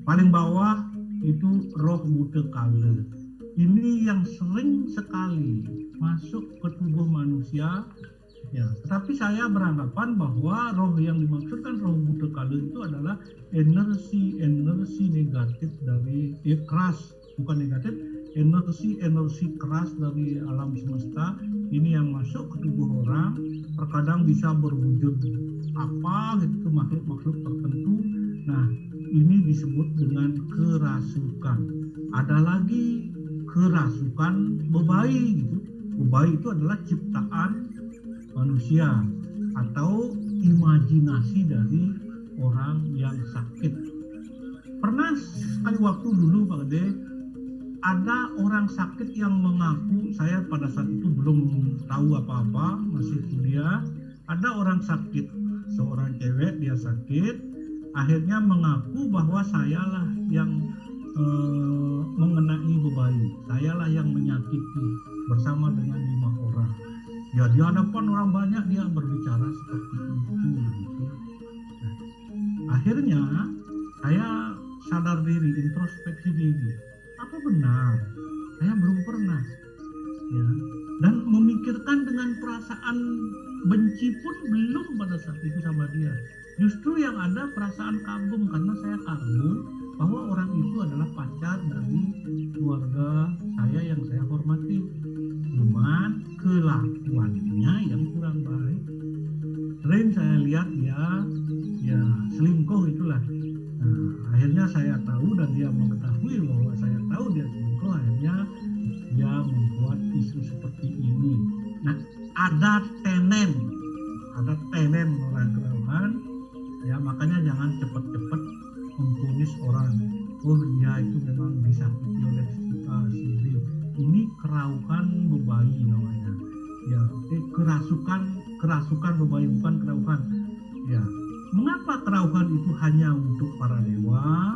paling bawah itu roh buta kala. Ini yang sering sekali masuk ke tubuh manusia. Ya, tetapi saya beranggapan bahwa roh yang dimaksudkan roh buta kala itu adalah energi negatif dari keras, bukan negatif, energi keras dari alam semesta. Ini yang masuk ke tubuh orang, terkadang bisa berwujud apa gitu, makhluk-makhluk tertentu. Nah, ini disebut dengan kerasukan. Ada lagi kerasukan bebayi gitu. Bebayi itu adalah ciptaan manusia atau imajinasi dari orang yang sakit. Pernah sekali waktu dulu Pak Gede, ada orang sakit yang mengaku, saya pada saat itu belum tahu apa-apa, masih kuliah. Ada orang sakit, seorang cewek, dia sakit, akhirnya mengaku bahwa sayalah yang mengenai bebayi, sayalah yang menyakiti bersama dengan 5 orang. Ya di hadapan orang banyak dia berbicara seperti itu. Nah, akhirnya saya sadar diri, introspeksi diri. Apa benar? Saya belum pernah. Ya, dan memikirkan dengan perasaan benci pun belum pada saat itu sama dia. Justru yang ada perasaan kagum, karena saya kagum bahwa orang itu adalah pacar dari keluarga saya yang saya hormati. Cuman dia mengetahui bahwa saya tahu dia selingkuh, akhirnya dia membuat isu seperti ini. Nah, ada tenen orang kerohan, ya makanya jangan cepat-cepat memvonis orang. Oh dia itu memang disakiti oleh si B. Ini keraukan bebayi namanya. Ya, kerasukan bebayi, bukan keraukan. Ya, mengapa keraukan itu hanya untuk para dewa?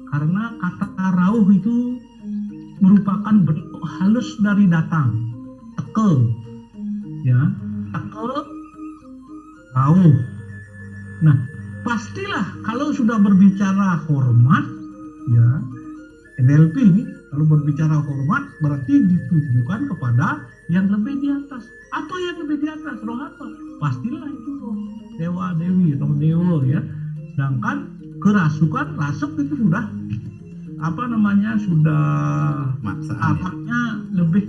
Karena kata rauh itu merupakan bentuk halus dari datang, teke, ya, teke, rauh. Nah, pastilah kalau sudah berbicara hormat, ya, NLP ini kalau berbicara hormat berarti ditujukan kepada yang lebih di atas. Apa yang lebih di atas? Roh apa? Pastilah itu roh dewa dewi, roh dewa, ya. Sedangkan kerasukan, rasuk itu sudah sudah apanya lebih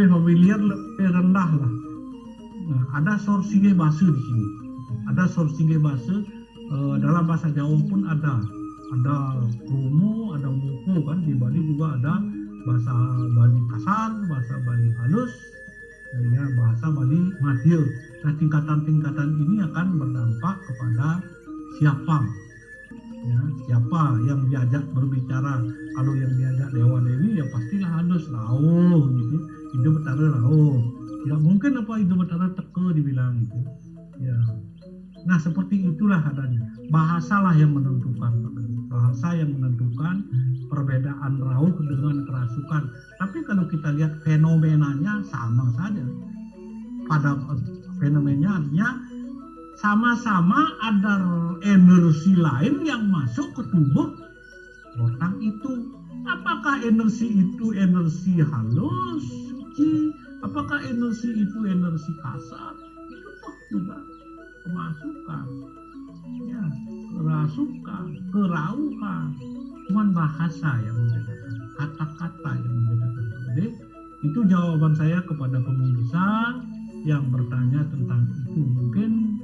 familiar, lebih rendah lah. Nah, ada sourcing bahasa di sini. Ada sourcing bahasa dalam bahasa Jawa pun ada kromo, ada muko kan, di Bali juga ada bahasa Bali kasar, bahasa Bali halus, ya, bahasa Bali madya. Nah, tingkatan-tingkatan ini akan berdampak kepada siapa, ya, siapa yang diajak berbicara. Kalau yang diajak dewa dewi ya pastilah halus, rauh gitu, itu betara rauh. Tidak mungkin itu betara teke dibilang gitu, ya. Nah, seperti itulah adanya. Bahasalah yang menentukan, bahasa yang menentukan perbedaan rauh dengan kerasukan. Tapi kalau kita lihat fenomenanya sama saja. Pada fenomenanya artinya sama-sama ada energi lain yang masuk ke tubuh orang itu. Apakah energi itu energi halus, suci? Apakah energi itu energi kasar? Itu toh juga kemasukan, ya, kerasukan, kerauhan. Cuman bahasa yang membedakan, kata-kata yang membedakan. Jadi itu jawaban saya kepada pemirsa yang bertanya tentang itu. Mungkin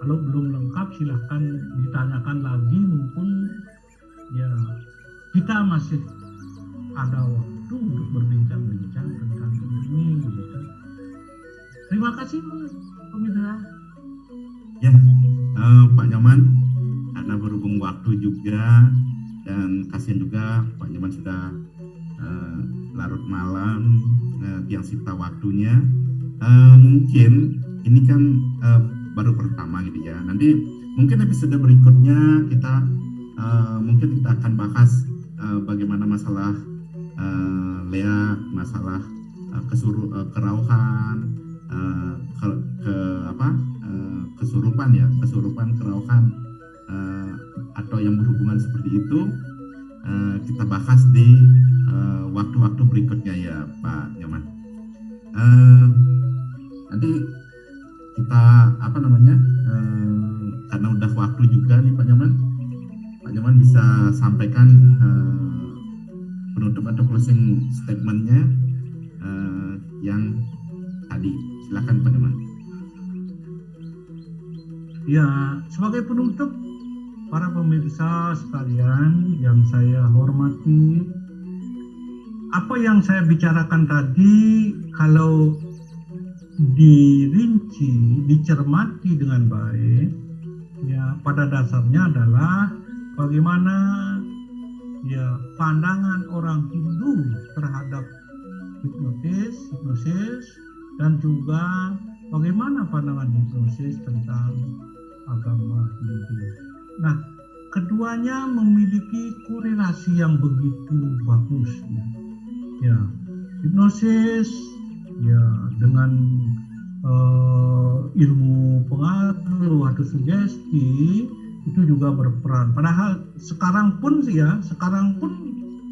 kalau belum lengkap silahkan ditanyakan lagi, mumpung ya kita masih ada waktu untuk berbincang-bincang tentang ini gitu. Terima kasih pemirsa. Ya, Pak Nyoman, karena berhubung waktu juga dan kasihan juga Pak Nyoman sudah larut malam, yang sita waktunya. Mungkin ini kan baru pertama gitu ya. Nanti mungkin episode berikutnya kita mungkin kita akan bahas bagaimana masalah Lea, masalah kerauhan, kesurupan, kerauhan, atau yang berhubungan seperti itu, kita bahas di waktu-waktu berikutnya ya Pak Nyoman. Nanti kita karena udah waktu juga nih Pak Nyoman bisa sampaikan penutup atau closing statementnya yang tadi. Silakan Pak Nyoman. Ya, sebagai penutup, para pemirsa sekalian yang saya hormati, apa yang saya bicarakan tadi kalau dirinci, dicermati dengan baik, ya pada dasarnya adalah bagaimana ya pandangan orang Hindu terhadap hipnosis, dan juga bagaimana pandangan hipnosis tentang agama Hindu. Nah, keduanya memiliki korelasi yang begitu bagus, ya. Hipnosis ya dengan ilmu pengaruh atau sugesti itu juga berperan. Padahal sekarang pun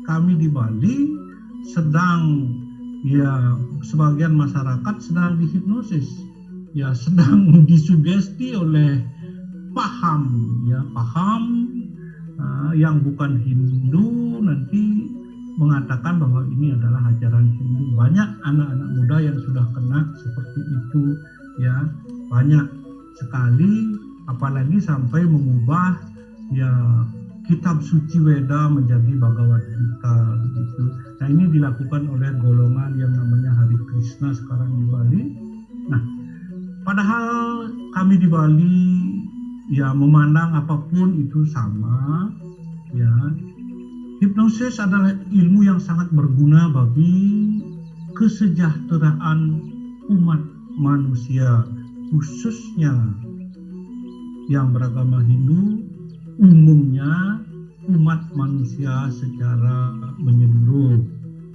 kami di Bali sedang, ya, sebagian masyarakat sedang dihipnosis, ya, sedang disugesti oleh paham yang bukan Hindu, nanti mengatakan bahwa ini adalah ajaran Hindu. Banyak anak-anak muda yang sudah kena seperti itu, ya, banyak sekali, apalagi sampai mengubah ya kitab suci Weda menjadi Bhagavad Gita begitu. Nah, ini dilakukan oleh golongan yang namanya Hari Krishna sekarang di Bali. Nah, padahal kami di Bali ya memandang apapun itu sama, ya. Hipnosis adalah ilmu yang sangat berguna bagi kesejahteraan umat manusia, khususnya yang beragama Hindu, umumnya umat manusia secara menyeluruh.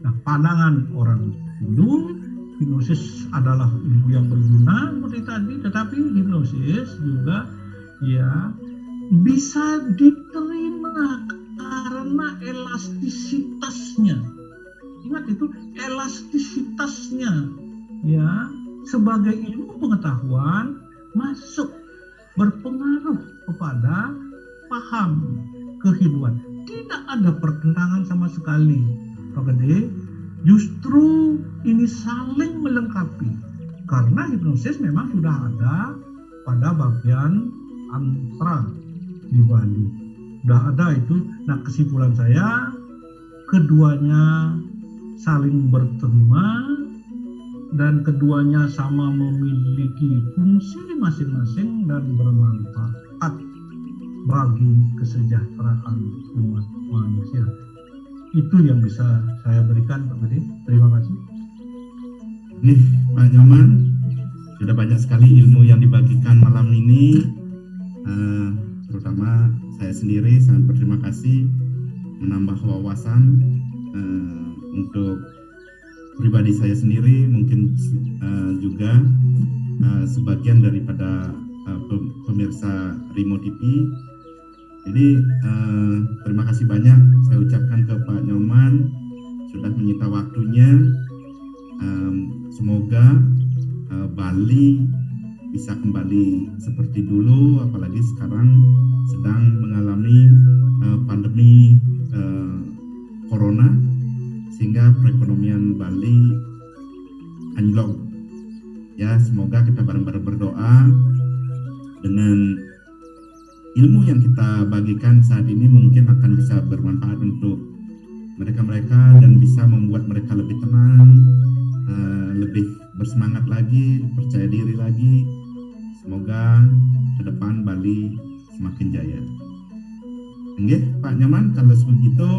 Nah, pandangan orang Hindu, hipnosis adalah ilmu yang berguna seperti tadi, tetapi hipnosis juga ya bisa diterima karena elastisitasnya. Ingat itu, elastisitasnya ya, sebagai ilmu pengetahuan masuk berpengaruh kepada paham kehidupan. Tidak ada pertentangan sama sekali. Pak Gede, justru ini saling melengkapi. Karena hipnosis memang sudah ada pada bagian antra di Bali. Sudah ada itu. Nah, kesimpulan saya, keduanya saling berterima dan keduanya sama memiliki fungsi masing-masing dan bermanfaat bagi kesejahteraan umat manusia. Itu yang bisa saya berikan, Pak Gede. Terima kasih. Nih, Pak Nyoman, sudah banyak sekali ilmu yang dibagikan malam ini. Terutama saya sendiri sangat berterima kasih menambah wawasan untuk pribadi saya sendiri, mungkin juga sebagian daripada pemirsa Rimo TV. Jadi terima kasih banyak saya ucapkan ke Pak Nyoman sudah menyita waktunya. Semoga Bali bisa kembali seperti dulu, apalagi sekarang sedang mengalami pandemi corona, sehingga perekonomian Bali anjlok. Ya, semoga kita bareng-bareng berdoa dengan ilmu yang kita bagikan saat ini mungkin akan bisa bermanfaat untuk mereka-mereka dan bisa membuat mereka lebih tenang, lebih bersemangat lagi, percaya diri lagi. Semoga ke depan Bali semakin jaya. Oke, Pak Nyoman, kalau begitu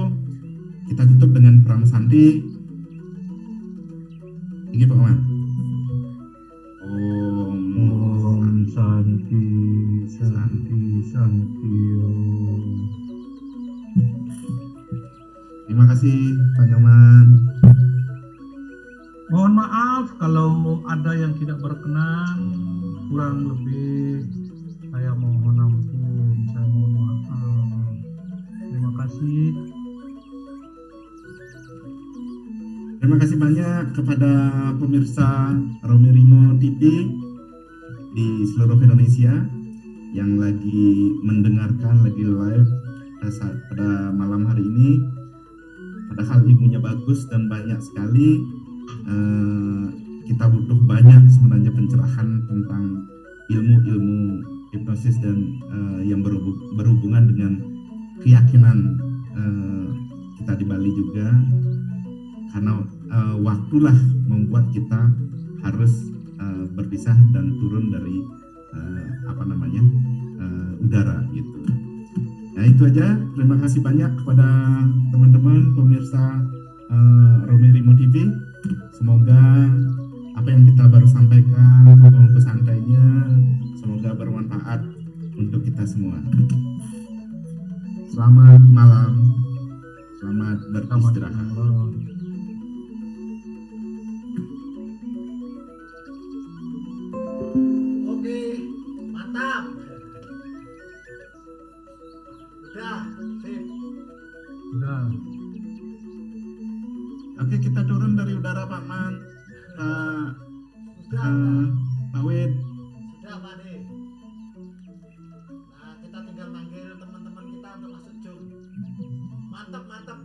kita tutup dengan pramusanti. Ini Pak Nyoman. Om Santi, Santi, Santi. Terima kasih Pak Nyoman. Mohon maaf kalau ada yang tidak berkenan, kurang lebih saya mohon ampun, saya mohon maaf. Terima kasih. Terima kasih banyak kepada pemirsa Romi Rimo TV di seluruh Indonesia yang lagi mendengarkan, lagi live pada malam hari ini. Padahal ilmunya bagus dan banyak sekali. Kita butuh banyak sebenarnya pencerahan tentang ilmu-ilmu hipnosis dan yang berhubungan dengan keyakinan kita di Bali juga, karena waktulah membuat kita harus berpisah dan turun dari udara gitu. Nah, itu aja. Terima kasih banyak kepada teman-teman pemirsa Romi Rimo TV. Semoga apa yang kita baru sampaikan, pesan-pesannya semoga bermanfaat untuk kita semua. Selamat malam, selamat beristirahat. Oke, mantap. Udah, sip. Udah. Oke, kita turun dari udara Pak Man. Pak Wid. Sudah Pak De. Nah, kita tinggal manggil teman-teman kita untuk masuk jum. Mantap.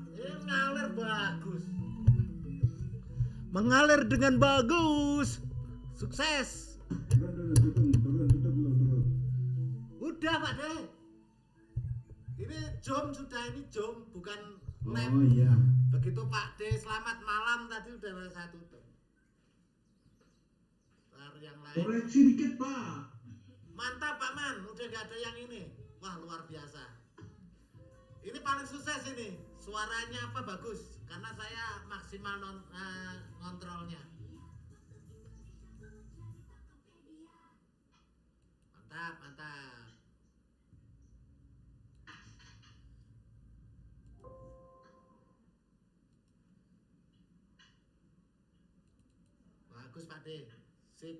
Ngalir bagus. Mengalir dengan bagus. Sukses. Turun. Udah Pak De. Ini Ini jom sudah, ini jom, bukan lem. Oh iya. Begitu Pak D selamat malam tadi udah saya tutup. Ntar yang lain. Koreksi dikit Pak. Mantap Pak Man, udah gak ada yang ini. Wah luar biasa. Ini paling sukses ini. Suaranya apa bagus? Karena saya maksimal ngontrolnya. Mantap, mantap. Bagus Pak D. Sip.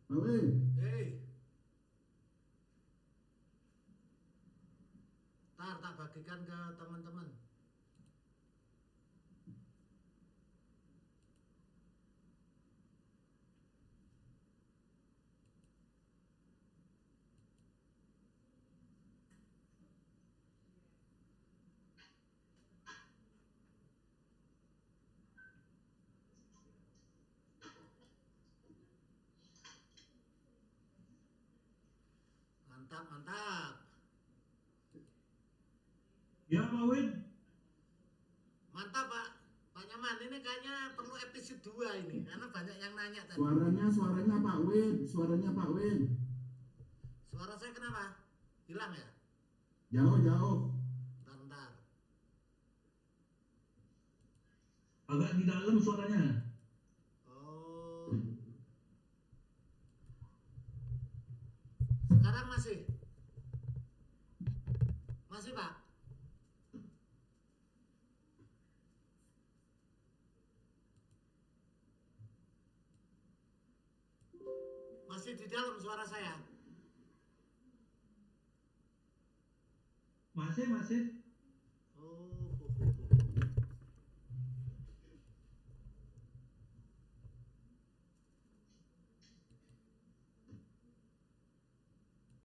Pak Win, Hei. Ntar tak bagikan ke teman-teman. Mantap, mantap. Ya Pak Win. Mantap Pak. Pak Nyaman, ini kayaknya perlu episode 2 ini. Karena banyak yang nanya tadi. suaranya Pak Win, suaranya Pak Win. Suara saya kenapa? Hilang ya? Jauh. Bentar. Agak di dalam suaranya. Oh. Sekarang masih? Masih Pak? Masih di dalam suara saya? Masih.